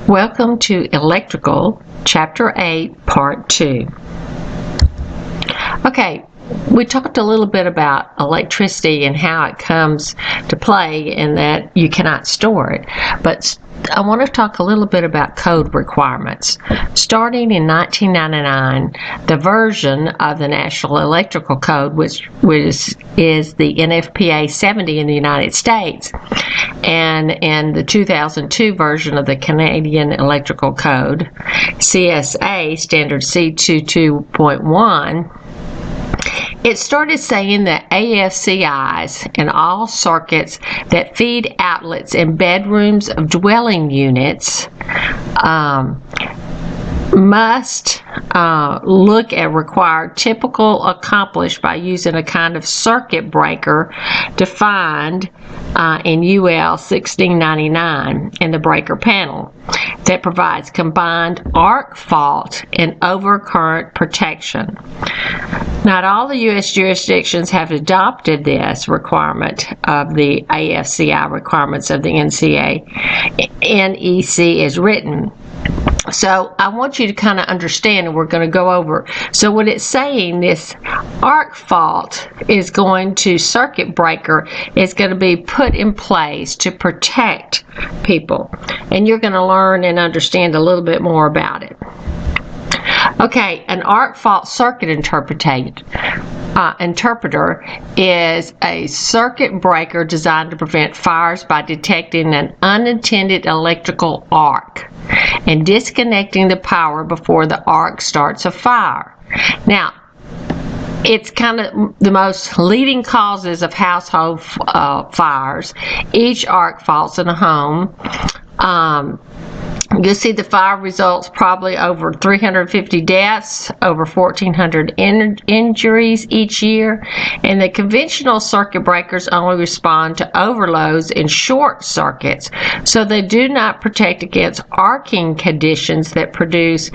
Welcome to Electrical, Chapter 8, Part 2. Okay, we talked a little bit about electricity and how it comes to play and that you cannot store it, but I want to talk a little bit about code requirements. Starting in 1999, the version of the National Electrical Code, which is the NFPA 70 in the United States, and in the 2002 version of the Canadian Electrical Code, CSA Standard C22.1, it started saying that AFCIs in all circuits that feed outlets in bedrooms of dwelling units must look at required typical accomplished by using a kind of circuit breaker defined in UL 1699 in the breaker panel that provides combined arc fault and overcurrent protection. Not all the U.S. jurisdictions have adopted this requirement of the AFCI requirements of the NEC as written. So I want you to kind of understand, and we're going to go over. So what it's saying, this arc fault is going to, circuit breaker is going to be put in place to protect people. And you're going to learn and understand a little bit more about it. Okay, an arc fault circuit interpreter is a circuit breaker designed to prevent fires by detecting an unintended electrical arc and disconnecting the power before the arc starts a fire. Now, it's kind of the most leading causes of household fires. Each arc faults in a home. You'll see the fire results probably over 350 deaths, over 1,400 injuries each year, and the conventional circuit breakers only respond to overloads and short circuits, so they do not protect against arcing conditions that produce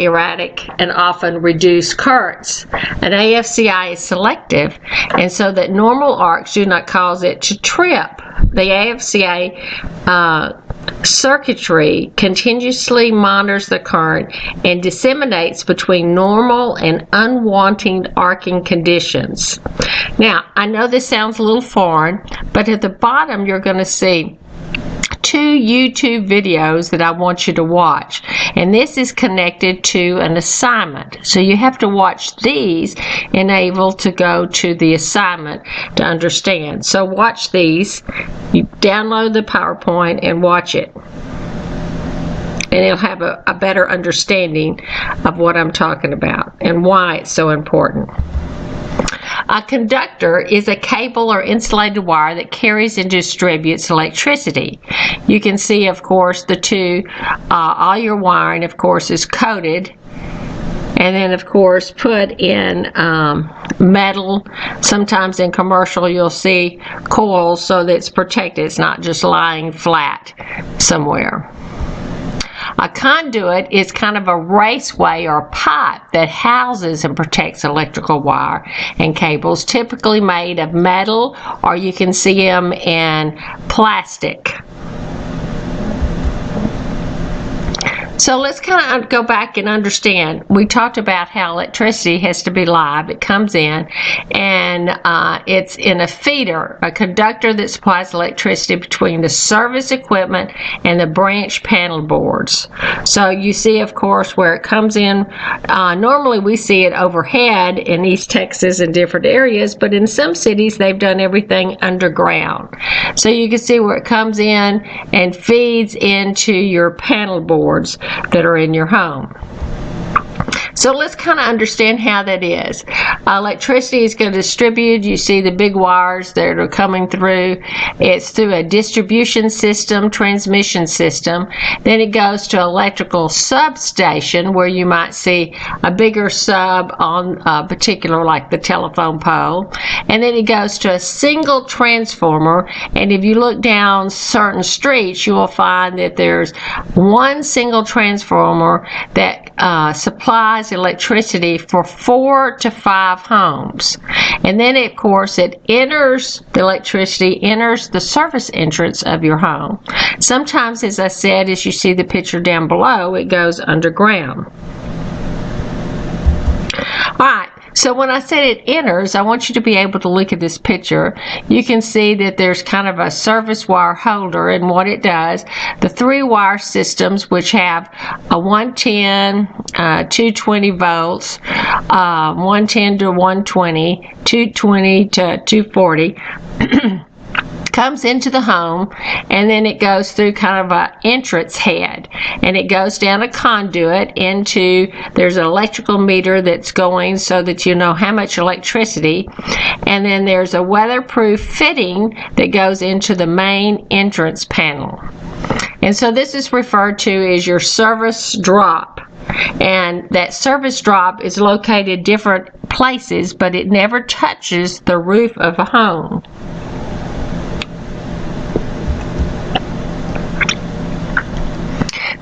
erratic and often reduced currents. An AFCI is selective, and so that normal arcs do not cause it to trip. The AFCI circuitry continuously monitors the current and disseminates between normal and unwanted arcing conditions. Now, I know this sounds a little foreign, but at the bottom you're going to see two YouTube videos that I want you to watch, and this is connected to an assignment, so you have to watch these and able to go to the assignment to understand. So watch these, you download the PowerPoint and watch it, and you'll have a better understanding of what I'm talking about and why it's so important. A conductor is a cable or insulated wire that carries and distributes electricity. You can see, of course, the two, all your wiring, of course, is coated, and then, of course, put in metal. Sometimes in commercial, you'll see coils so that it's protected. It's not just lying flat somewhere. A conduit is kind of a raceway or pipe that houses and protects electrical wire and cables, typically made of metal, or you can see them in plastic. So let's kind of go back and understand. We talked about how electricity has to be live. It comes in, and it's in a feeder, a conductor that supplies electricity between the service equipment and the branch panel boards. So you see, of course, where it comes in. Normally we see it overhead in East Texas and different areas, but in some cities they've done everything underground. So you can see where it comes in and feeds into your panel boards that are in your home. So let's kind of understand how that is. Electricity is going to distribute. You see the big wires that are coming through. It's through a distribution system, transmission system. Then it goes to electrical substation, where you might see a bigger sub on a particular, like the telephone pole. And then it goes to a single transformer. And if you look down certain streets, you will find that there's one single transformer that supplies supplies electricity for 4 to 5 homes. And then, of course, the electricity enters the service entrance of your home. Sometimes, as I said, as you see the picture down below, it goes underground. All right. So when I said it enters, I want you to be able to look at this picture. You can see that there's kind of a service wire holder, and what it does, the 3 wire systems, which have a 110, 220 volts, 110 to 120, 220 to 240, comes into the home, and then it goes through kind of an entrance head, and it goes down a conduit into, there's an electrical meter that's going so that you know how much electricity, and then there's a weatherproof fitting that goes into the main entrance panel. And so this is referred to as your service drop. And that service drop is located different places, but it never touches the roof of a home.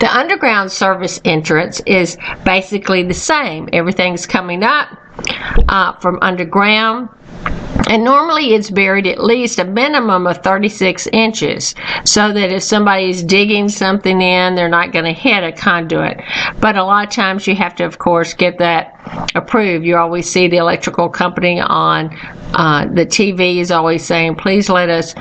The underground service entrance is basically the same. Everything's coming up from underground, and normally it's buried at least a minimum of 36 inches, so that if somebody's digging something in, they're not going to hit a conduit. But a lot of times you have to, of course, get that approved. You always see the electrical company on the TV is always saying, please let us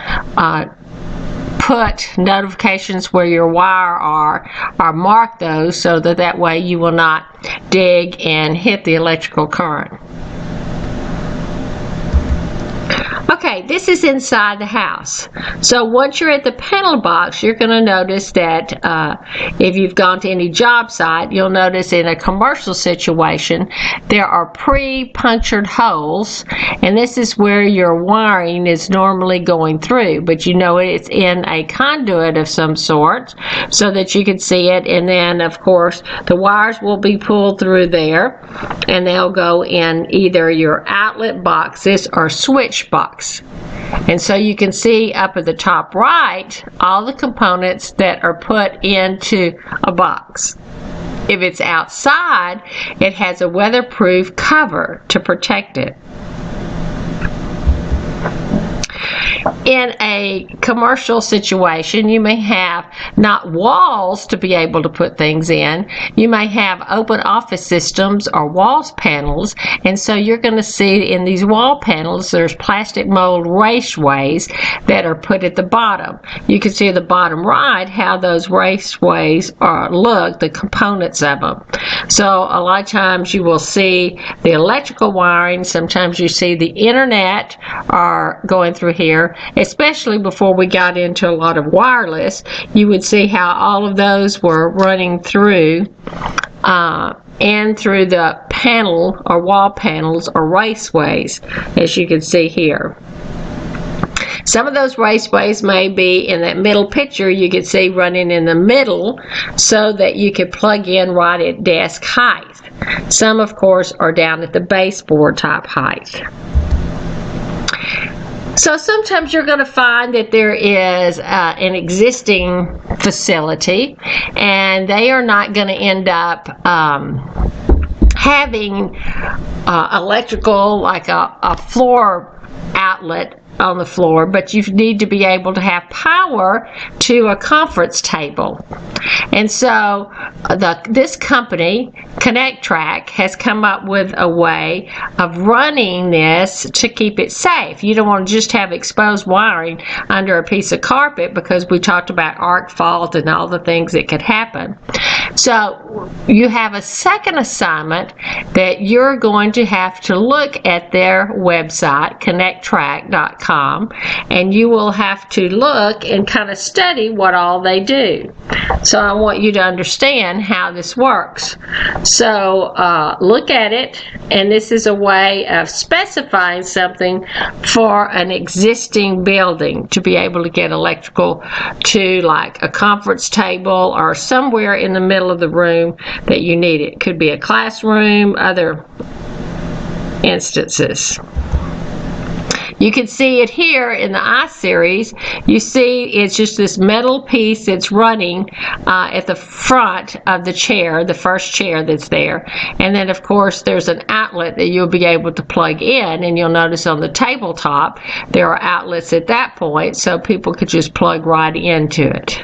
put notifications where your wire are, or mark those so that way you will not dig and hit the electrical current. Okay, this is inside the house. So once you're at the panel box, you're going to notice that if you've gone to any job site, you'll notice in a commercial situation there are pre-punctured holes, and this is where your wiring is normally going through, but you know it's in a conduit of some sort so that you can see it. And then, of course, the wires will be pulled through there, and they'll go in either your outlet boxes or switch box. And so you can see up at the top right all the components that are put into a box. If it's outside, it has a weatherproof cover to protect it. In a commercial situation, you may have not walls to be able to put things in. You may have open office systems or walls panels, and so you're going to see in these wall panels there's plastic mold raceways that are put at the bottom. You can see at the bottom right how those raceways look, the components of them. So a lot of times you will see the electrical wiring, sometimes you see the internet are going through here. Especially before we got into a lot of wireless, you would see how all of those were running through and through the panel or wall panels or raceways, as you can see here. Some of those raceways may be in that middle picture you can see running in the middle so that you can plug in right at desk height. Some, of course, are down at the baseboard type height. So sometimes you're going to find that there is an existing facility, and they are not going to end up having electrical, like a floor outlet on the floor, but you need to be able to have power to a conference table. And so this company, ConnectTrack, has come up with a way of running this to keep it safe. You don't want to just have exposed wiring under a piece of carpet, because we talked about arc fault and all the things that could happen. So you have a second assignment that you're going to have to look at their website, connecttrack.com, and you will have to look and kind of study what all they do. So I want you to understand how this works. So look at it, and this is a way of specifying something for an existing building to be able to get electrical to, like a conference table or somewhere in the middle of the room that you need it. Could be a classroom, other instances. You can see it here in the I series. You see it's just this metal piece that's running at the front of the chair, the first chair that's there. And then, of course, there's an outlet that you'll be able to plug in, and you'll notice on the tabletop there are outlets at that point, so people could just plug right into it.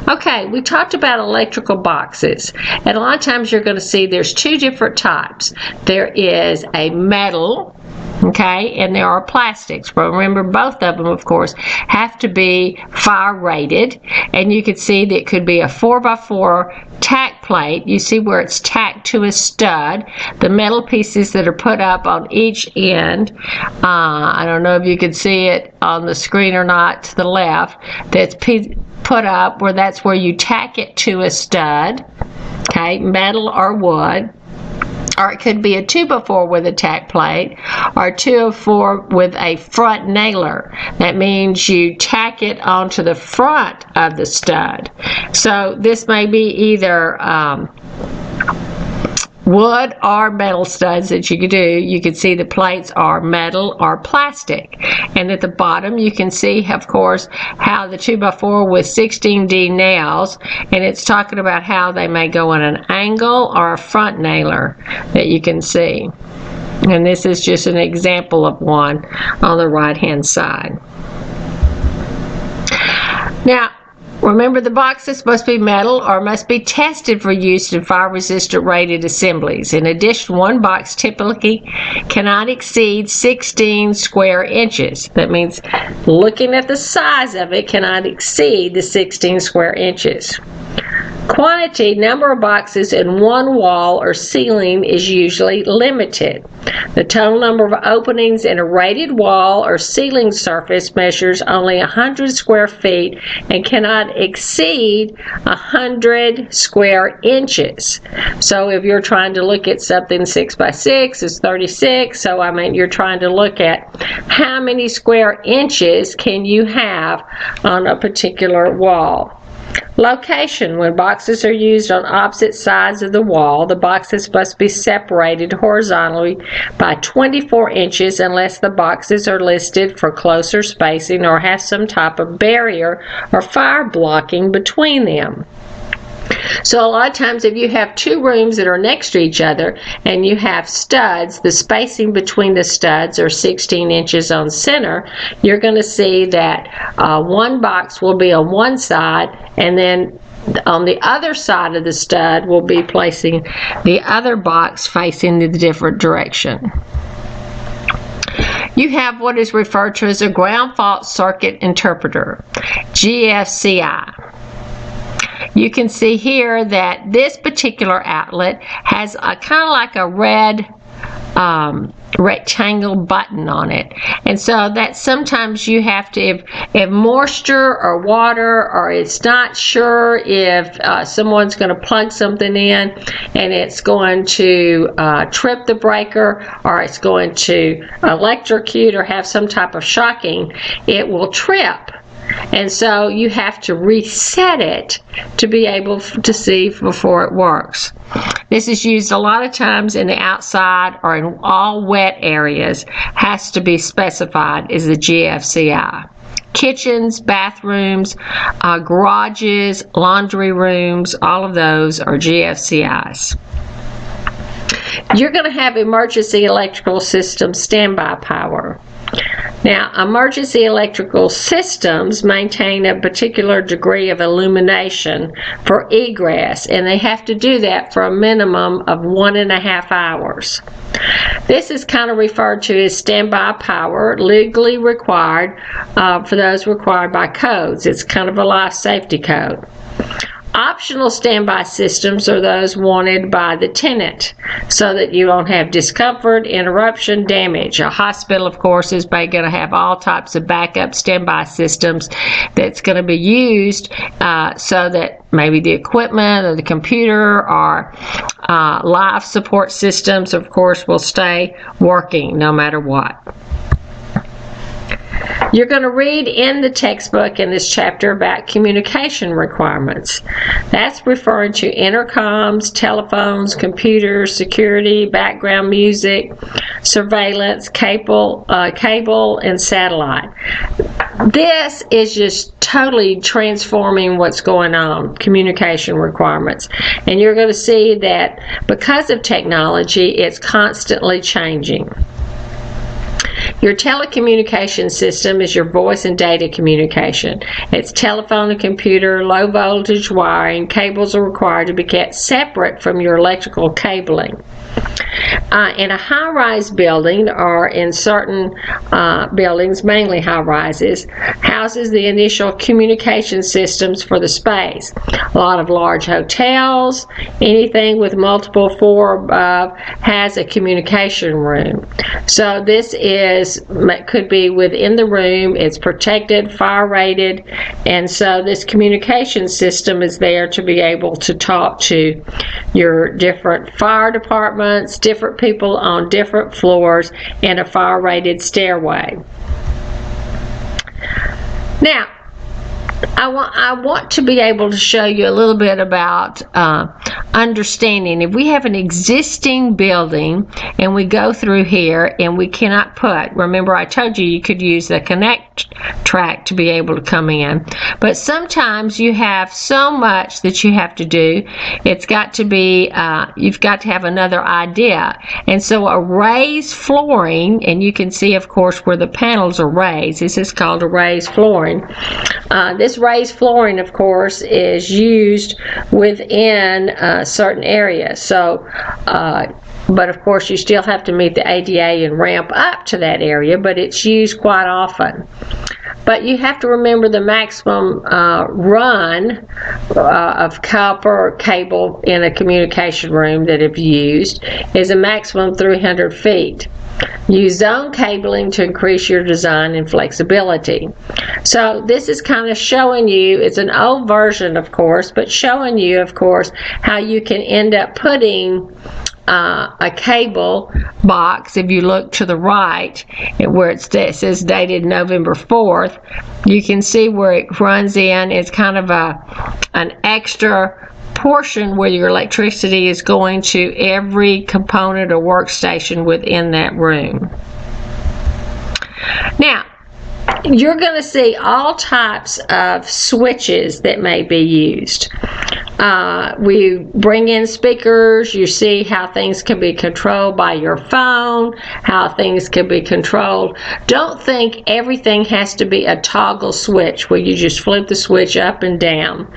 Okay, we talked about electrical boxes, and a lot of times you're going to see there's two different types. There is a metal, okay, and there are plastics. But remember, both of them, of course, have to be fire rated, and you can see that it could be a 4x4 tack plate. You see where it's tacked to a stud. The metal pieces that are put up on each end, I don't know if you can see it on the screen or not, to the left, that's put up where that's where you tack it to a stud, okay, metal or wood. Or it could be a 2x4 with a tack plate, or a 2x4 with a front nailer. That means you tack it onto the front of the stud. So this may be either wood or metal studs that you could do. You can see the plates are metal or plastic. And at the bottom you can see, of course, how the 2x4 with 16D nails, and it's talking about how they may go on an angle or a front nailer that you can see. And this is just an example of one on the right hand side. Now, remember, the boxes must be metal or must be tested for use in fire-resistant rated assemblies. In addition, one box typically cannot exceed 16 square inches. That means looking at the size of it cannot exceed the 16 square inches. Quantity, number of boxes in one wall or ceiling is usually limited. The total number of openings in a rated wall or ceiling surface measures only 100 square feet and cannot exceed 100 square inches. So if you're trying to look at something 6x6, it's 36. So I mean, you're trying to look at how many square inches can you have on a particular wall. Location. When boxes are used on opposite sides of the wall, the boxes must be separated horizontally by 24 inches unless the boxes are listed for closer spacing or have some type of barrier or fire blocking between them. So a lot of times if you have two rooms that are next to each other and you have studs, the spacing between the studs are 16 inches on center, you're going to see that one box will be on one side, and then on the other side of the stud will be placing the other box facing the different direction. You have what is referred to as a ground fault circuit interpreter, GFCI. You can see here that this particular outlet has a kind of like a red rectangle button on it, and so that sometimes you have to, if moisture or water, or it's not sure if someone's going to plug something in and it's going to trip the breaker, or it's going to electrocute or have some type of shocking, it will trip. And so you have to reset it to be able to see before it works. This is used a lot of times in the outside or in all wet areas, has to be specified as the GFCI. Kitchens, bathrooms, garages, laundry rooms, all of those are GFCIs. You're going to have emergency electrical system standby power. Now, emergency electrical systems maintain a particular degree of illumination for egress, and they have to do that for a minimum of 1.5 hours. This is kind of referred to as standby power, legally required for those required by codes. It's kind of a life safety code. Optional standby systems are those wanted by the tenant so that you don't have discomfort, interruption, damage. A hospital, of course, is going to have all types of backup standby systems that's going to be used so that maybe the equipment or the computer or life support systems, of course, will stay working no matter what. You're going to read in the textbook in this chapter about communication requirements. That's referring to intercoms, telephones, computers, security, background music, surveillance, cable, and satellite. This is just totally transforming what's going on, communication requirements. And you're going to see that because of technology, it's constantly changing. Your telecommunication system is your voice and data communication. It's telephone and computer, low voltage wiring. Cables are required to be kept separate from your electrical cabling. In a high-rise building, or in certain buildings, mainly high-rises, houses the initial communication systems for the space. A lot of large hotels, anything with multiple floor above, has a communication room. So this could be within the room. It's protected, fire-rated, and so this communication system is there to be able to talk to your different fire departments, different people on different floors in a fire-rated stairway. Now, I want to be able to show you a little bit about understanding. If we have an existing building and we go through here and we cannot put, remember I told you could use the connect track to be able to come in, but sometimes you have so much that you have to do. It's got to be, you've got to have another idea. And so a raised flooring, and you can see of course where the panels are raised. This is called a raised flooring. This raised flooring, of course, is used within certain areas. So, but of course, you still have to meet the ADA and ramp up to that area, but it's used quite often. But you have to remember the maximum run of copper or cable in a communication room that if used is a maximum 300 feet. Use zone cabling to increase your design and flexibility. So this is kind of showing you, it's an old version of course, but showing you of course how you can end up putting a cable box. If you look to the right where it says dated November 4th, you can see where it runs in. It's kind of an extra portion where your electricity is going to every component or workstation within that room. Now, you're going to see all types of switches that may be used. We bring in speakers. You see how things can be controlled by your phone, how things can be controlled. Don't think everything has to be a toggle switch where you just flip the switch up and down.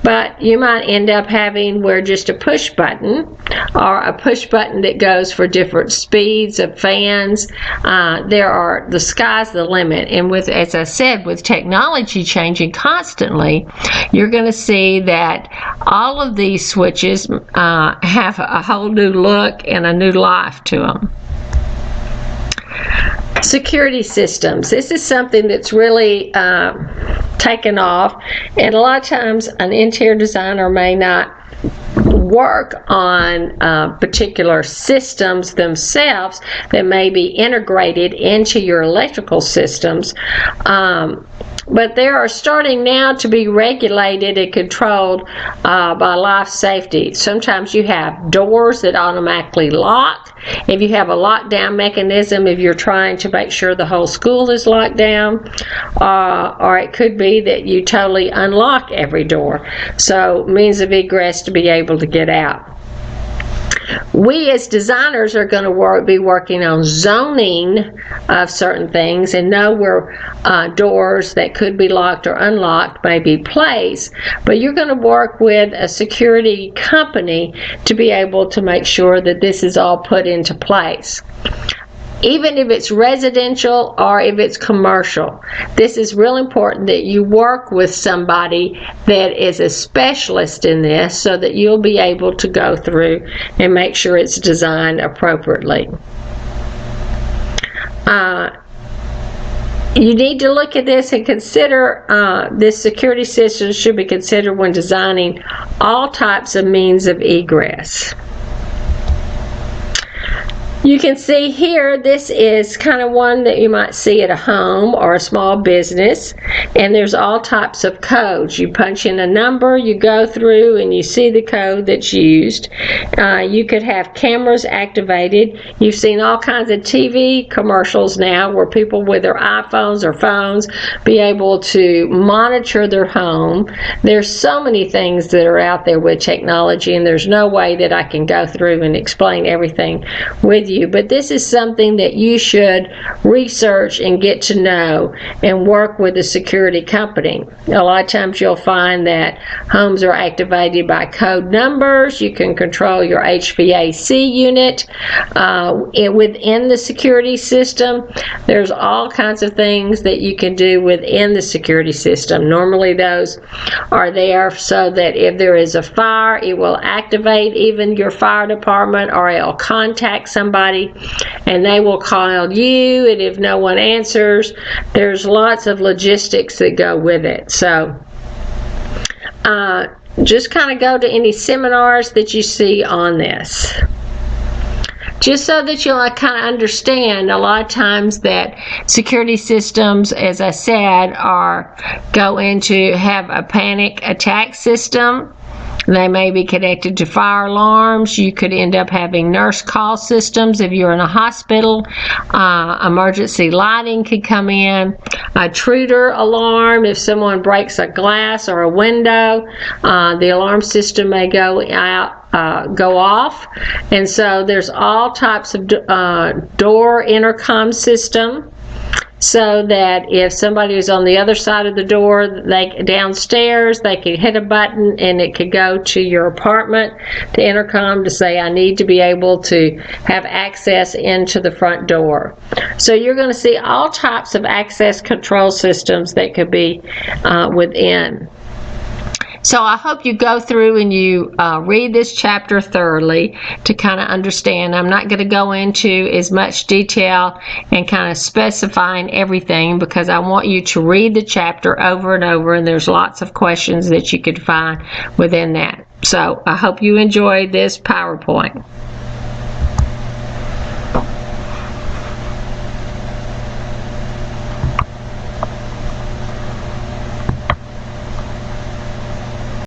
But you might end up having where just a push button, or a push button that goes for different speeds of fans. The sky's the limit. And with, as I said, with technology changing constantly, you're going to see that all of these switches have a whole new look and a new life to them. Security systems. This is something that's really taken off, and a lot of times an interior designer may not work on particular systems themselves that may be integrated into your electrical systems. But they are starting now to be regulated and controlled by life safety. Sometimes you have doors that automatically lock. If you have a lockdown mechanism, if you're trying to make sure the whole school is locked down, or it could be that you totally unlock every door. So means of egress to be able to get out. We as designers are going to be working on zoning of certain things and know where doors that could be locked or unlocked may be placed, but you're going to work with a security company to be able to make sure that this is all put into place. Even if it's residential or if it's commercial, this is real important that you work with somebody that is a specialist in this so that you'll be able to go through and make sure it's designed appropriately. You need to look at this and consider this security system should be considered when designing all types of means of egress. You can see here, this is kind of one that you might see at a home or a small business, and there's all types of codes. You punch in a number, you go through, and you see the code that's used. You could have cameras activated. You've seen all kinds of TV commercials now where people with their iPhones or phones be able to monitor their home. There's so many things that are out there with technology, and there's no way that I can go through and explain everything with you, but this is something that you should research and get to know and work with a security company. A lot of times you'll find that homes are activated by code numbers. You can control your HVAC unit within the security system. There's all kinds of things that you can do within the security system. Normally those are there so that if there is a fire, it will activate even your fire department, or it'll contact somebody and they will call you, and if no one answers, there's lots of logistics that go with it. So just kind of go to any seminars that you see on this, just so that you'll kind of understand. A lot of times that security systems, as I said, go into have a panic attack system. They may be connected to fire alarms. You could end up having nurse call systems if you're in a hospital. Emergency lighting could come in. A intruder alarm, if someone breaks a glass or a window, the alarm system may go off. And so there's all types of door intercom system, so that if somebody is on the other side of the door, downstairs, they could hit a button and it could go to your apartment, the intercom, to say, I need to be able to have access into the front door. So you're going to see all types of access control systems that could be within. So I hope you go through and you read this chapter thoroughly to kind of understand. I'm not going to go into as much detail and kind of specifying everything, because I want you to read the chapter over and over, and there's lots of questions that you could find within that. So I hope you enjoyed this PowerPoint.